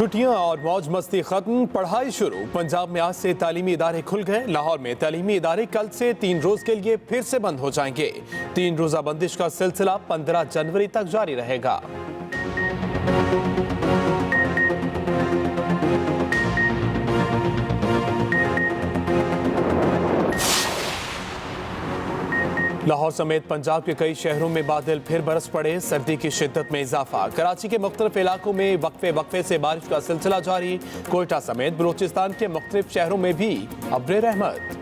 छुट्टियां और मौज मस्ती खत्म, पढ़ाई शुरू। पंजाब में आज से तालीमी इदारे खुल गए। लाहौर में तालीमी इदारे कल से 3 रोज के लिए फिर से बंद हो जाएंगे। 3 रोजा बंदिश का सिलसिला 15 जनवरी तक जारी रहेगा। लाहौर समेत पंजाब के कई शहरों में बादल फिर बरस पड़े। सर्दी की शिद्दत में इजाफा। कराची के मुख्तलिफ इलाकों में वक्फे वक्फे से बारिश का सिलसिला जारी। कोयटा समेत बलूचिस्तान के मुख्तलिफ शहरों में भी अब्रे रहमत।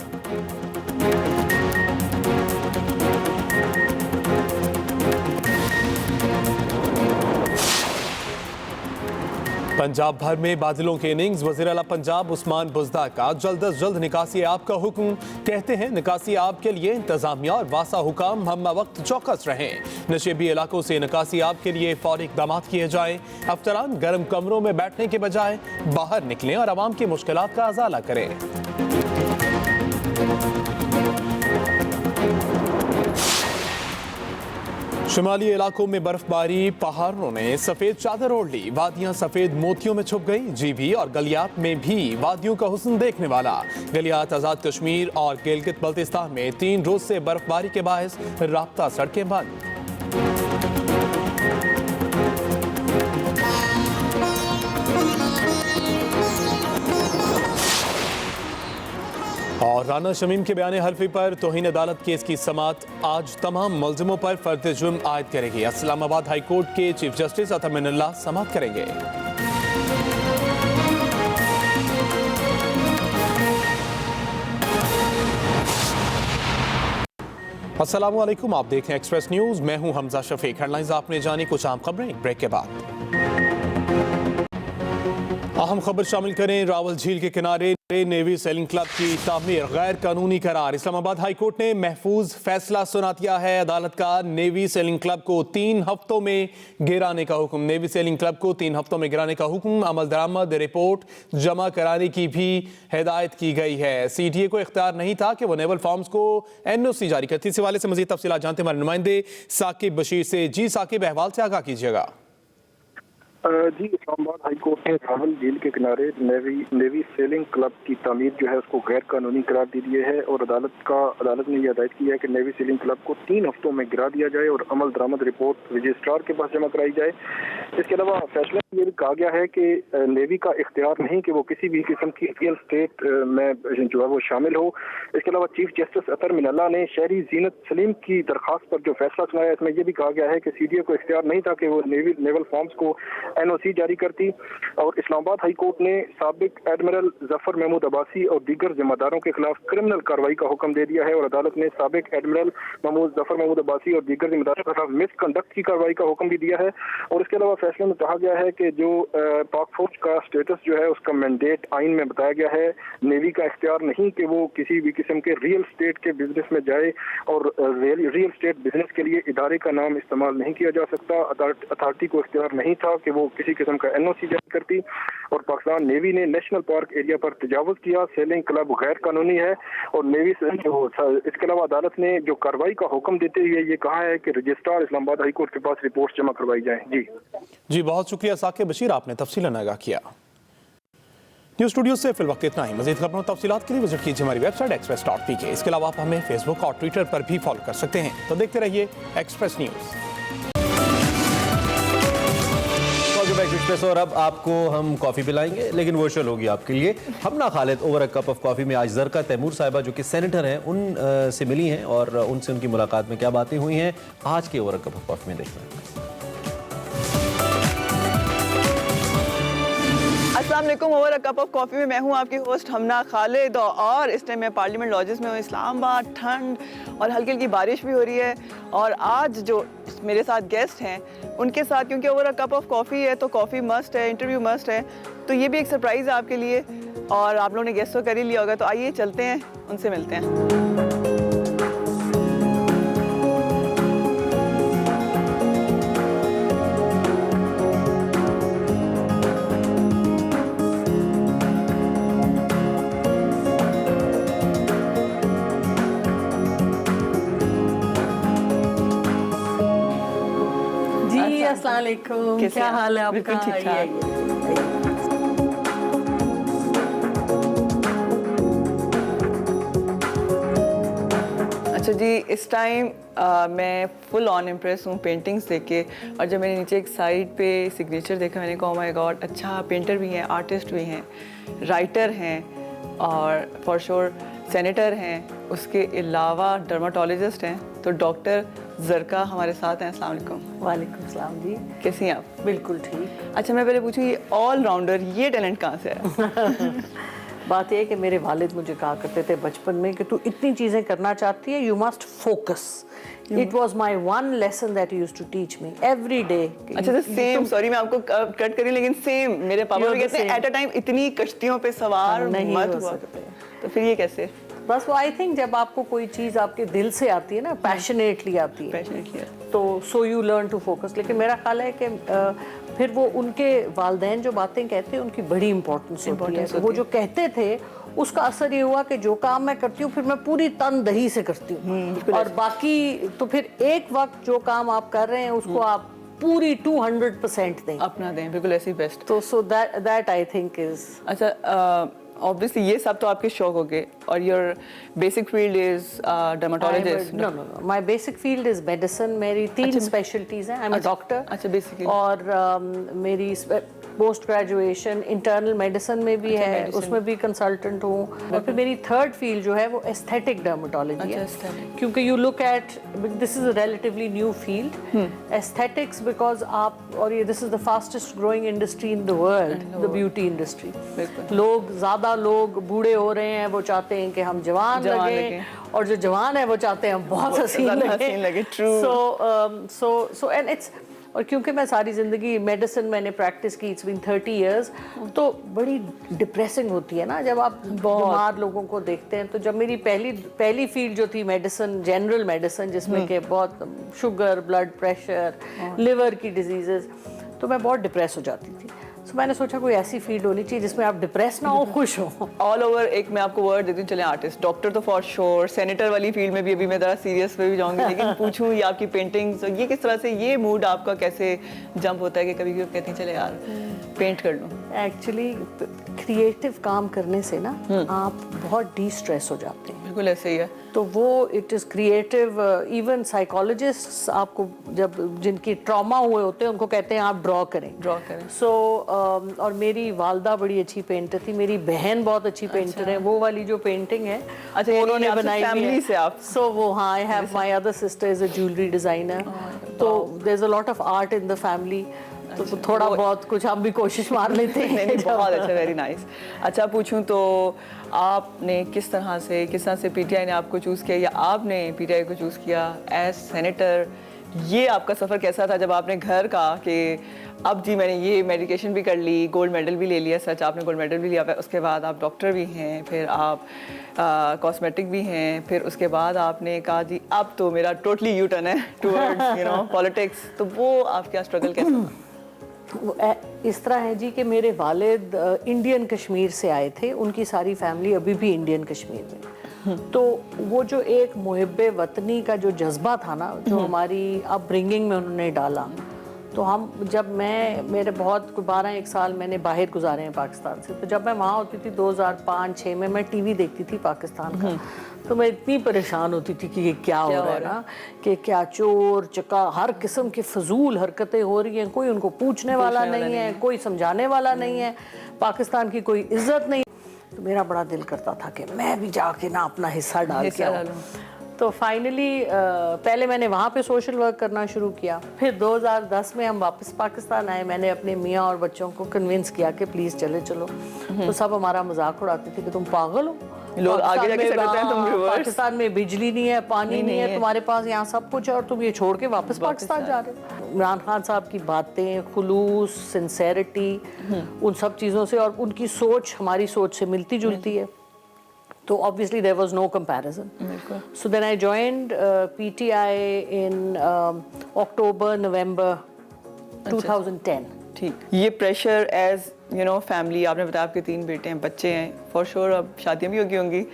पंजाब भर में बादलों के इनिंग्स। वज़ीर आला पंजाब उस्मान बुज़दा का जल्द अज जल्द निकासी आब का हुक्म। कहते हैं निकासी आब के लिए इंतजामिया और वासा हुकाम हम वक्त चौकस रहें। नशेबी इलाकों से निकासी आब के लिए फौरी इक़दाम किए जाएं। अफसरान गर्म कमरों में बैठने के बजाय बाहर निकलें और आवाम की मुश्किलात का अज़ाला करें। शुमाली इलाकों में बर्फबारी, पहाड़ों ने सफेद चादर ओढ़ ली। वादियां सफेद मोतियों में छुप गई। जीबी और गलियात में भी वादियों का हुस्न देखने वाला। गलियात आज़ाद कश्मीर और गिलगित बल्तिस्तान में 3 रोज से बर्फबारी के बायस राब्ता सड़कें बंद। और राना शमीम के बयान हल्फी पर तौहीन अदालत केस की समाअत आज तमाम मुल्जिमों पर फर्द जुर्म आयद करेगी। इस्लामाबाद हाई कोर्ट के चीफ जस्टिस अतर मिनल्लाह समाअत करेंगे। अस्सलाम वालेकुम, आप देख रहे हैं एक्सप्रेस न्यूज। मैं हूं हमजा शफीक। हेडलाइंस आपने जानी, कुछ आम खबरें ब्रेक के बाद। अहम खबर शामिल करें। रावल झील के किनारे नेवी सेलिंग क्लब की तामीर गैर कानूनी करार। इस्लामाबाद हाई कोर्ट ने महफूज फैसला सुना दिया है। अदालत का नेवी सेलिंग क्लब को 3 हफ्तों में गिराने का हुक्म। नेवी सेलिंग क्लब को 3 हफ्तों में गिराने का हुक्म। अमल दरामद रिपोर्ट जमा कराने की भी हिदायत की गई है। CTA को इख्तियार नहीं था कि वो नेवल फॉर्म्स को NOC जारी करती। इस हवाले से मजीद तफसीलात जानते हमारे नुमाइंदे साकिब बशीर से। जी साकिब, अहवाल से आगाह कीजिएगा। जी, इस्लामाबाद हाई कोर्ट ने रावल झील के किनारे नेवी सेलिंग क्लब की तामीर जो है उसको गैर कानूनी करार दे दिए है और अदालत ने यह हिदायत की है कि नेवी सेलिंग क्लब को 3 हफ्तों में गिरा दिया जाए और अमल दरामद रिपोर्ट रजिस्ट्रार के पास जमा कराई जाए। इसके अलावा फैसले में यह भी कहा गया है कि नेवी का इख्तियार नहीं कि वो किसी भी किस्म की रियल स्टेट में जो है वो शामिल हो। इसके अलावा चीफ जस्टिस अतर मिनल्लाह ने शहरी जीनत सलीम की दरख्वास्त पर जो फैसला सुनाया, इसमें यह भी कहा गया है कि CTA को इख्तियार नहीं था कि वो नेवल फॉर्म्स को NOC जारी करती। और इस्लामाबाद हाई कोर्ट ने साबिक एडमिरल जफर महमूद अब्बासी और दीगर जिम्मेदारों के खिलाफ क्रिमिनल कार्रवाई का हुक्म दे दिया है और अदालत ने साबिक एडमिरल जफर महमूद अब्बासी और दीगर जिम्मेदारों के खिलाफ मिसकंडक्ट की कार्रवाई का हुक्म भी दिया है। और इसके अलावा फैसले में कहा गया है कि जो पाक फौज का स्टेटस जो है उसका मैंडेट आइन में बताया गया है। नेवी का इख्तियार नहीं कि वो किसी भी किस्म के रियल स्टेट के बिजनेस में जाए और रियल स्टेट बिजनेस के लिए इदारे का नाम इस्तेमाल नहीं किया जा सकता। अथॉरिटी को इख्तियार नहीं था कि वो किसी किस्म का NOC जारी करती। और पाकिस्तान नेवी ने नेशनल पार्क एरिया पर तजावुज किया। सेलिंग क्लब गैर कानूनी है और नेवी से इसके अलावा अदालत ने जो कार्रवाई का हुक्म देते हुए ये कहा है कि रजिस्ट्रार इस्लामाबाद हाई कोर्ट के पास रिपोर्ट जमा करवाई जाए। जी बहुत शुक्रिया साकिब बशीर, आपने तफसीलन आगाह किया। न्यूज स्टूडियो से फिल वक्त इतना ही। मजीद खबरों तफसीलात के लिए विजिट कीजिए हमारी वेबसाइट express.pk। इसके अलावा आप हमें फेसबुक और ट्विटर पर भी फॉलो कर सकते हैं। तो देखते रहिए एक्सप्रेस न्यूज। और अब आपको हम कॉफ़ी पिलाएंगे, लेकिन वर्चुअल होगी आपके लिए। Humna Khalid over a cup of coffee में आज जरका तैमूर साहिबा जो कि सेनेटर हैं उन से मिली हैं और उनसे उनकी मुलाकात में क्या बातें हुई हैं आज के over a cup of coffee में देखते हैं। अस्सलाम वालेकुम। Over a cup of coffee में मैं हूं आपकी होस्ट हमना खालिद और इस टाइम मैं पार्लियामेंट लॉजेस में हूं। इस्लामाबाद ठंड और हल्की हल्की बारिश भी हो रही है। और आज जो मेरे साथ गेस्ट हैं उनके साथ, क्योंकि over a cup of coffee है तो कॉफ़ी मस्ट है, इंटरव्यू मस्ट है, तो ये भी एक सरप्राइज़ है आपके लिए और आप लोगों ने गेस्ट तो कर ही लिया होगा। तो आइए चलते हैं, उनसे मिलते हैं। अस्सलाम वालेकुम, क्या हाल है आपका? बिल्कुल ठीक ठाक। अच्छा जी, इस टाइम मैं फुल ऑन इम्प्रेस हूँ पेंटिंग्स देख के, और जब मैंने नीचे एक साइड पे सिग्नेचर देखा मैंने कहा माय गॉड, अच्छा पेंटर भी हैं, आर्टिस्ट भी हैं, राइटर हैं और फॉर श्योर सेनेटर हैं, उसके अलावा डर्माटोलॉजिस्ट हैं। तो डॉक्टर ज़रका हमारे साथ हैं। अस्सलाम वालेकुम। वालेकुम सलाम जी। कैसी हैं आप? बिल्कुल ठीक। अच्छा, मैं पहले पूछूँ, ये ऑल राउंडर, ये टैलेंट कहाँ से है? बात यह है कि मेरे वालिद मुझे कहा करते थे बचपन में कि तू इतनी चीज़ें करना चाहती है, you must focus. It was my one lesson that use to teach me every day. अच्छा, तो सेम, सॉरी मैं आपको कट करी, लेकिन सेम मेरे पापा भी कहते हैं एट अ टाइम इतनी कश्तियों पे सवार नहीं मत हो हुआ। सकते। तो फिर ये कैसे? बस वो आई थिंक जब आपको कोई चीज़ आपके दिल से आती है ना, पैशनेटली आती है, पैशनेटली, तो so you learn to focus. लेकिन मेरा ख्याल है कि फिर वो उनके वालिदैन जो बातें कहते हैं उनकी बड़ी इंपॉर्टेंस होती है। वो जो कहते थे उसका असर ये हुआ कि जो काम मैं करती हूँ फिर मैं पूरी तनदही से करती हूँ, और बाकी तो फिर एक वक्त जो काम आप कर रहे हैं उसको आप पूरी 200% दें, अपना दें, बिल्कुल ऐसे ही बेस्ट। तो so that I think is. अच्छा, ऑब्वियसली ये सब तो आपके शौक हो गए, और your basic field is dermatologist. No no no, my basic field is medicine. मेरी 3 स्पेशलिटीज हैं। I am a doctor. अच्छा, बेसिकली। और मेरी पोस्ट ग्रेजुएशन इंटरनल मेडिसिन में भी है, उसमें भी कंसल्टेंट हूँ। और फिर मेरी 3rd फील्ड जो है वो एस्थेटिक डर्माटोलॉजी है, क्योंकि you look at, this is a relatively new field aesthetics, because आप, और ये this is the fastest growing industry in the world, the beauty industry. ज़्यादा लोग बूढ़े हो रहे हैं, वो चाहते हैं कि हम जवान लगे, और जो जवान है वो चाहते हैं हम बहुत हसीन लगे। सो एंड इट्स, और क्योंकि मैं सारी ज़िंदगी मेडिसिन मैंने प्रैक्टिस की, इट्स बीन 30 इयर्स, तो बड़ी डिप्रेसिंग होती है ना जब आप बीमार लोगों को देखते हैं। तो जब मेरी पहली फील्ड जो थी मेडिसिन, जनरल मेडिसिन, जिसमें कि बहुत शुगर, ब्लड प्रेशर, लिवर की डिजीज़ेस, तो मैं बहुत डिप्रेस हो जाती थी। तो मैंने सोचा कोई ऐसी फील्ड होनी चाहिए जिसमें आप डिप्रेस ना हो, खुश हो। ऑल ओवर, एक मैं आपको वर्ड देती हूँ, चले आर्टिस्ट, डॉक्टर तो फॉर श्योर, सेनेटर वाली फील्ड में भी अभी मैं ज़रा सीरियस पे भी जाऊँगी, लेकिन पूछूँ ये आपकी पेंटिंग्स, ये किस तरह से, ये मूड आपका कैसे जंप होता है कि कभी कभी कहती हैं चले यार पेंट कर लूँ? एक्चुअली क्रिएटिव काम करने से ना आप बहुत डी-स्ट्रेस हो जाते हैं। बिल्कुल ऐसे ही है। तो वो it is creative. Even psychologists आपको, जब जिनकी ट्रॉमा हुए होते हैं, उनको कहते हैं आप ड्रॉ करें। सो और मेरी वालदा बड़ी अच्छी पेंटर थी, मेरी बहन बहुत अच्छी पेंटर है। वो वाली जो पेंटिंग है, अच्छा, उन्होंने बनाई फैमिली से आप? सो वो, हाँ, I have my other sister is a jewellery designer, तो there is a lot of art in the family. तो थोड़ा बहुत कुछ हम भी कोशिश मार लेते हैं। नहीं, बहुत अच्छा, वेरी नाइस। अच्छा, पूछूं तो आपने किस तरह से पीटीआई ने आपको चूज़ किया, या आपने पीटीआई को चूज़ किया एज सेनेटर? ये आपका सफ़र कैसा था जब आपने घर कहा कि अब जी मैंने ये मेडिकेशन भी कर ली, गोल्ड मेडल भी ले लिया, सच आपने गोल्ड मेडल भी लिया, उसके बाद आप डॉक्टर भी हैं, फिर आप कॉस्मेटिक भी हैं, फिर उसके बाद आपने कहा जी अब तो मेरा टोटली यू टर्न है टुवर्ड्स पॉलिटिक्स, तो वो आपका स्ट्रगल कैसा था? इस तरह है जी कि मेरे वालिद इंडियन कश्मीर से आए थे, उनकी सारी फैमिली अभी भी इंडियन कश्मीर में। तो वो जो एक मुहिब्बे वतनी का जो जज्बा था ना, जो हमारी अपब्रिंगिंग में उन्होंने डाला, तो हम जब मेरे बहुत 12-1 साल मैंने बाहर गुजारे हैं पाकिस्तान से, तो जब मैं वहाँ होती थी 2005-6 में, मैं टीवी देखती थी पाकिस्तान का, तो मैं इतनी परेशान होती थी कि ये क्या हो रहा है ना, कि क्या चोर चका हर किस्म की फजूल हरकतें हो रही हैं, कोई उनको पूछने वाला नहीं है, कोई समझाने वाला नहीं है, पाकिस्तान की कोई इज्जत नहीं। तो मेरा बड़ा दिल करता था कि मैं भी जाके ना अपना हिस्सा डाल के आऊं। तो फाइनली पहले मैंने वहाँ पे सोशल वर्क करना शुरू किया, फिर 2010 में हम वापस पाकिस्तान आए। मैंने अपने मियाँ और बच्चों को कन्विंस किया कि प्लीज़ चले चलो। तो सब हमारा मजाक उड़ाते थे कि तुम पागल हो, लोग आगे जाके सकते हैं, तुम रिवर्स, पाकिस्तान में बिजली नहीं है, पानी नहीं है, तुम्हारे पास यहाँ सब कुछ है, और तुम ये छोड़ के वापस पाकिस्तान जा रहे हो। इमरान खान साहब की बातें, खुलूस, सिंसेरिटी, उन सब चीज़ों से, और उनकी सोच हमारी सोच से मिलती जुलती है, तो obviously there was no comparison. So then I joined PTI in October-November 2010. ठीक, ये प्रेशर एज फैमिली, आपने बताया आपके 3 बेटे हैं, बच्चे हैं, फॉर श्योर अब शादियाँ भी होंगी।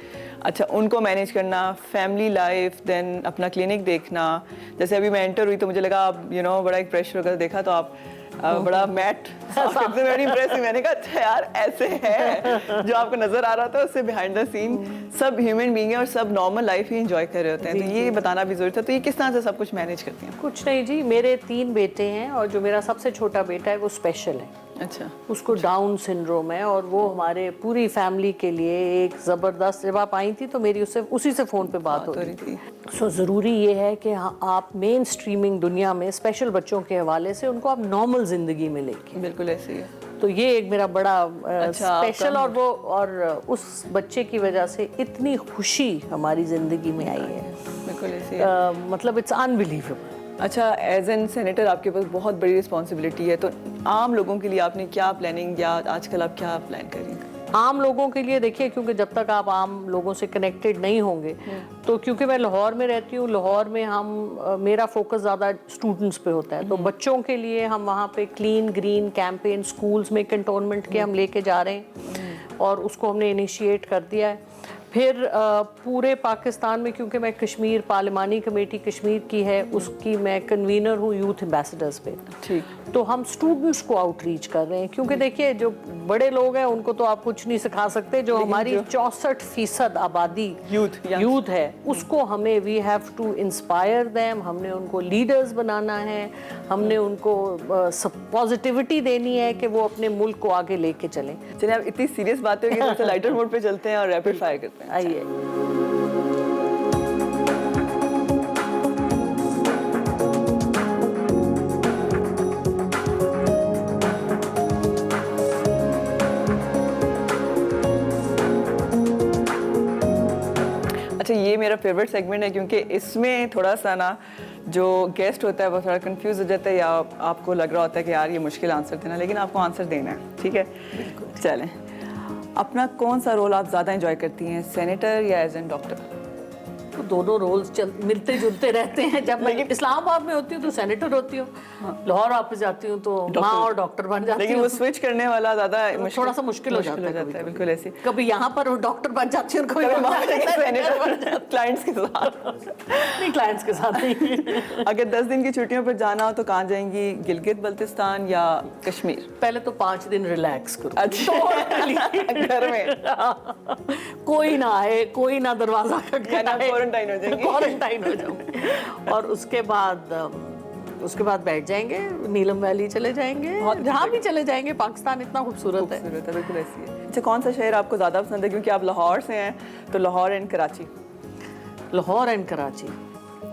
अच्छा, उनको मैनेज करना, फैमिली लाइफ, देन अपना क्लिनिक देखना। जैसे अभी मैं एंटर हुई तो मुझे लगा आप बड़ा एक प्रेशर वगैरह देखा, तो आप बड़ा मैट वेरी इम्प्रेसिव। मैंने कहा अच्छा यार ऐसे है, जो आपको नजर आ रहा था उससे बिहाइंड द सीन सब ह्यूमन बीइंग है और सब नॉर्मल लाइफ ही एंजॉय कर रहे होते हैं। तो ये बताना भी जरूरी था। तो ये किस तरह से सब कुछ मैनेज करती हैं? कुछ नहीं जी, मेरे 3 बेटे हैं और जो मेरा सबसे छोटा बेटा है वो स्पेशल है। अच्छा, उसको डाउन सिंड्रोम है और वो हमारे पूरी फैमिली के लिए एक ज़बरदस्त, जब आप आई थी तो मेरी उससे उसी से फ़ोन पे बात हो रही थी। सो ज़रूरी ये है कि आप मेन स्ट्रीमिंग दुनिया में स्पेशल बच्चों के हवाले से उनको आप नॉर्मल ज़िंदगी में लेके, बिल्कुल ऐसे ही है। तो ये एक मेरा बड़ा स्पेशल, आपका- और वो और उस बच्चे की वजह से इतनी खुशी हमारी ज़िंदगी में आई है, बिल्कुल ऐसे ही है। मतलब इट्स अनबिलीवेबल। अच्छा, एज एन सेनेटर आपके पास बहुत बड़ी रिस्पॉन्सिबिलिटी है, तो आम लोगों के लिए आपने क्या प्लानिंग या आजकल आप क्या प्लान कर रही हैं? आम लोगों के लिए देखिए, क्योंकि जब तक आप आम लोगों से कनेक्टेड नहीं होंगे, तो क्योंकि मैं लाहौर में रहती हूँ, लाहौर में मेरा फोकस ज़्यादा स्टूडेंट्स पे होता है, तो बच्चों के लिए हम वहाँ पे क्लीन ग्रीन कैंपेन स्कूल्स में कंटोनमेंट के हम लेके जा रहे हैं और उसको हमने इनिशिएट कर दिया है। फिर पूरे पाकिस्तान में, क्योंकि मैं कश्मीर पार्लिमानी कमेटी कश्मीर की है, उसकी मैं कन्वीनर हूँ यूथ एम्बेसडर्स पे, ठीक, तो हम स्टूडेंट्स को आउटरीच कर रहे हैं, क्योंकि देखिए जो बड़े लोग हैं उनको तो आप कुछ नहीं सिखा सकते, जो हमारी 64% आबादी यूथ है उसको हमें we have to inspire them, हमने उनको लीडर्स बनाना है, हमने उनको पॉजिटिविटी देनी है कि वो अपने मुल्क को आगे लेके चलें। चलिए अब इतनी सीरियस बातें होगी तो लाइटर मोड पे चलते हैं और रैपिड फायर करते हैं। आइए। अच्छा, ये मेरा फेवरेट सेगमेंट है क्योंकि इसमें थोड़ा सा ना जो गेस्ट होता है वो थोड़ा कंफ्यूज हो जाता है या आपको लग रहा होता है कि यार ये मुश्किल आंसर देना, लेकिन आपको आंसर देना है, ठीक है? चलें, अपना कौन सा रोल आप ज़्यादा एंजॉय करती हैं, सेनेटर या एज एन डॉक्टर? तो दोनों रोल्स मिलते जुलते रहते हैं। जब मैं इस्लामाबाद में होती हूँ तो सेनेटर होती हूँ, लाहौर वापस जाती हूँ तो माँ और डॉक्टर बन जाती हूँ। लेकिन वो स्विच करने वाला ज़्यादा थोड़ा सा मुश्किल हो जाता है, बिल्कुल ऐसे। कभी यहाँ पर डॉक्टर बन जाती हूँ, कभी क्लाइंट्स के साथ नहीं, क्लाइंट्स के साथ नहीं। अगर 10 दिन की छुट्टियों पर जाना हो तो कहाँ जाएंगी, गिलगित बल्तिस्तान या कश्मीर? पहले तो 5 दिन रिलैक्स करो। अच्छा, घर में कोई ना आए, कोई ना दरवाजा खटखटाए, क्वारंटाइन हो जाएंगे। क्वारंटाइन हो जाऊंगे और उसके बाद बैठ जाएंगे, नीलम वैली चले जाएंगे, जहाँ भी चले जाएंगे। पाकिस्तान इतना खूबसूरत है, बिल्कुल ऐसी है। अच्छा, कौन सा शहर आपको ज़्यादा पसंद है, क्योंकि आप लाहौर से हैं, तो लाहौर एंड कराची? लाहौर एंड कराची।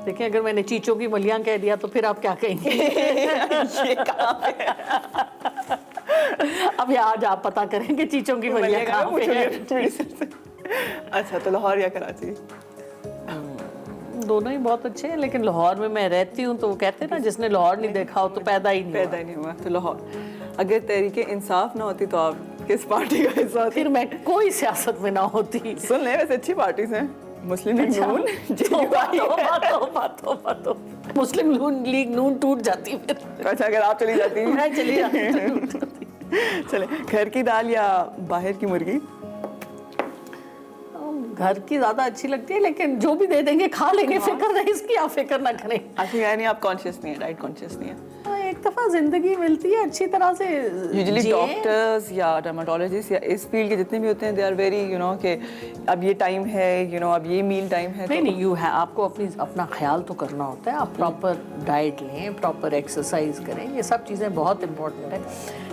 देखिए, अगर मैंने चीचों की मलियां कह दिया तो फिर आप क्या कहेंगे? ये कहाँ पे है? अब आज आप पता करेंगे चीचों की मलियां कहाँ पे है। अच्छा, तो लाहौर या कराची? दोनों ही बहुत अच्छे हैं, लेकिन लाहौर में मैं रहती हूँ तो वो कहते हैं ना, जिसने लाहौर नहीं देखा हो तो पैदा ही नहीं हुआ। तो लाहौर। अगर तहरीके इंसाफ ना होती तो आप किस पार्टी का हिस्सा होती? फिर मैं कोई सियासत में ना होती। सुन ले, वैसे अच्छी पार्टीज हैं, मुस्लिम लीग नून, मुस्लिम लीग नून टूट जाती फिर। अच्छा, अगर आप चली जाती मैं चली जाती। चले, घर की दाल या बाहर की मुर्गी? घर की ज्यादा अच्छी लगती है, लेकिन जो भी दे देंगे खा लेंगे, फिक्र नहीं, इसकी आप फिक्र ना करें। अच्छा, यानी आप कॉन्शियस नहीं है, डाइट कॉन्शियस नहीं है? एक दफा जिंदगी मिलती है अच्छी तरह से। यूजुअली डॉक्टर्स या डर्माटोलॉजिस्ट या इस फील्ड के जितने भी होते हैं, दे आर वेरी कि अब ये टाइम है, अब ये मील टाइम है। नहीं, आपको अपना ख्याल तो करना होता है। आप प्रॉपर डाइट लें, प्रॉपर एक्सरसाइज करें, ये सब चीज़ें बहुत इंपॉर्टेंट है,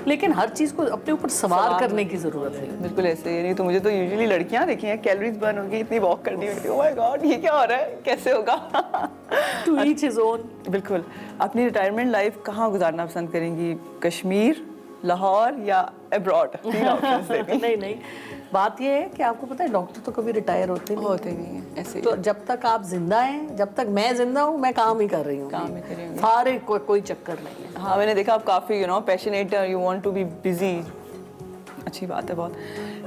लेकिन हर चीज़ को अपने ऊपर सवार करने की ज़रूरत है। बिल्कुल ऐसे ही। नहीं तो मुझे तो यूजुअली लड़कियां देखी हैं, कैलोरीज बर्न होगी, इतनी वॉक करनी होगी, ओह माय गॉड ये क्या हो रहा है, कैसे होगा? To each his own. बिल्कुल। अपनी रिटायरमेंट लाइफ कहाँ गुजारना पसंद करेंगी, कश्मीर, लाहौर या अब्रॉड? नहीं, बात ये है कि आपको पता है डॉक्टर तो कभी रिटायर होते नहीं है ऐसे। तो जब तक आप जिंदा हैं, जब तक मैं जिंदा हूँ, मैं काम ही कर रही हूँ, सारे कोई चक्कर नहीं है। हाँ, मैंने देखा आप काफ़ी passionate, you want to be busy, अच्छी बात है बहुत।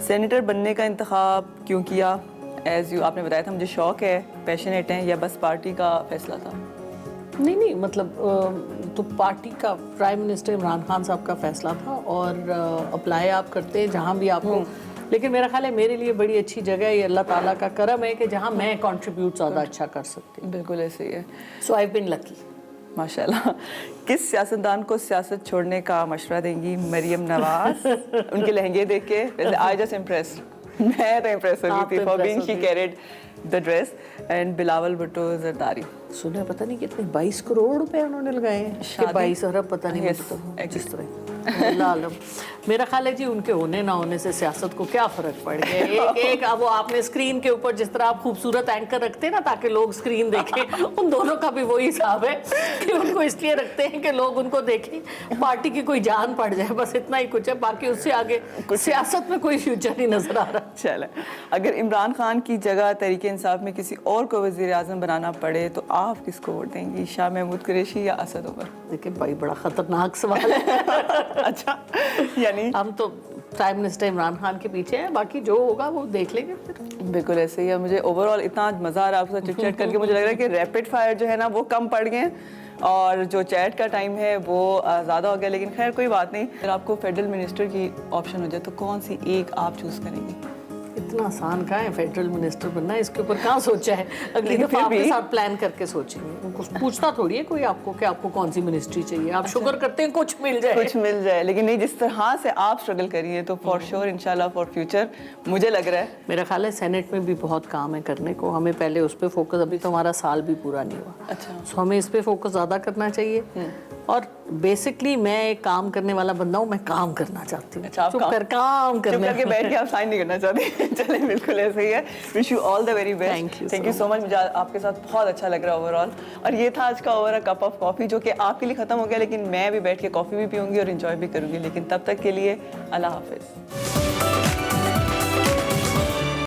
सेनेटर बनने का इंतखाब क्यों किया? एज यू आपने बताया था मुझे शौक है, पैशनेट हैं, या बस पार्टी का फैसला था? नहीं, मतलब तो पार्टी का, प्राइम मिनिस्टर इमरान खान साहब का फैसला था, और अप्लाई आप करते हैं जहाँ भी आपको, लेकिन मेरा ख्याल है मेरे लिए बड़ी अच्छी जगह है, ये अल्लाह ताला का करम है कि जहाँ मैं कंट्रीब्यूट ज़्यादा अच्छा कर सकती हूँ। बिल्कुल ऐसे ही है। सो आई हैव बीन लकी। माशाल्लाह। किस सियासतदान को सियासत छोड़ने का मशवरा देंगी? मरियम नवाज। उनके लहंगे देख के आई जस्ट इम्प्रेस्ड, मैं तो इम्प्रेस हो गई थी for being she carried the dress. And Bilawal Bhutto Zardari. सुना पता नहीं कितने 22 करोड़ रुपए उन्होंने लगाए हैं कि 22 अरब पता नहीं। Yes, तो जिस तरह अल्लाह आलम। मेरा ख्याल है जी उनके होने ना होने से सियासत को क्या फर्क पड़ गया। एक अब वो आपने स्क्रीन के ऊपर जिस तरह आप खूबसूरत एंकर रखते हैं ना ताकि लोग स्क्रीन देखें, उन दोनों का भी वही हिसाब है कि उनको इसलिए रखते हैं कि लोग उनको देखें, पार्टी की कोई जान पड़ जाए, बस इतना ही कुछ है। बाकी उससे आगे सियासत में कोई फ्यूचर नहीं नजर आ रहा। चले, अगर इमरान खान की जगह तहरीक इंसाफ में किसी और को वज़ीर आज़म बनाना पड़े तो आप किसको वोट देंगी? शाह महमूद कुरैशी या असद उमर? देखिए भाई बड़ा खतरनाक सवाल है। अच्छा, यानी हम तो प्राइम मिनिस्टर इमरान खान के पीछे हैं, बाकी जो होगा वो देख लेंगे फिर। बिल्कुल ऐसे ही है। मुझे ओवरऑल इतना मज़ा आ रहा है आपके साथ चिट चैट करके। मुझे लग रहा है कि रैपिड फायर जो है ना वो कम पड़ गए और जो चैट का टाइम है वो ज़्यादा हो गया, लेकिन खैर कोई बात नहीं। अगर आपको फेडरल मिनिस्टर की ऑप्शन हो जाए तो कौन सी एक आप चूज़ करेंगी? इतना आसान कहाँ है फेडरल मिनिस्टर बनना, इसके ऊपर कहाँ सोचा है। अगली लेकिन दफा फिर आपके भी- साथ प्लान करके सोचेंगे। कुछ पूछता थोड़ी है कोई आपको कि आपको कौन सी मिनिस्ट्री चाहिए। आप शुगर करते हैं कुछ मिल जाए। कुछ मिल जाए, लेकिन नहीं जिस तरह से आप स्ट्रगल करिए तो फॉर श्योर इंशाल्लाह फॉर फ्यूचर मुझे लग रहा है। मेरा ख्याल है सेनेट में भी बहुत काम है करने को। हमें पहले उस पर फोकस, अभी तो हमारा साल भी पूरा नहीं हुआ। अच्छा। सो हमें इस पे फोकस ज़्यादा करना चाहिए। और बेसिकली मैं एक काम करने वाला बंदा हूँ, मैं काम करना चाहती हूँ। अच्छा, आप चुप काम- कर काम चुप करने करके बैठ के आप साइन नहीं करना चाहते। चले, बिल्कुल ऐसे ही है। Wish you all the very best. Thank you so much. मुझे आपके साथ बहुत अच्छा लग रहा है ओवरऑल। और ये था आज का over a cup of coffee, जो कि आपके लिए ख़त्म हो गया, लेकिन मैं भी बैठ के कॉफ़ी भी पीऊँगी और इन्जॉय भी करूँगी। लेकिन तब तक के लिए अल्लाह हाफिज़।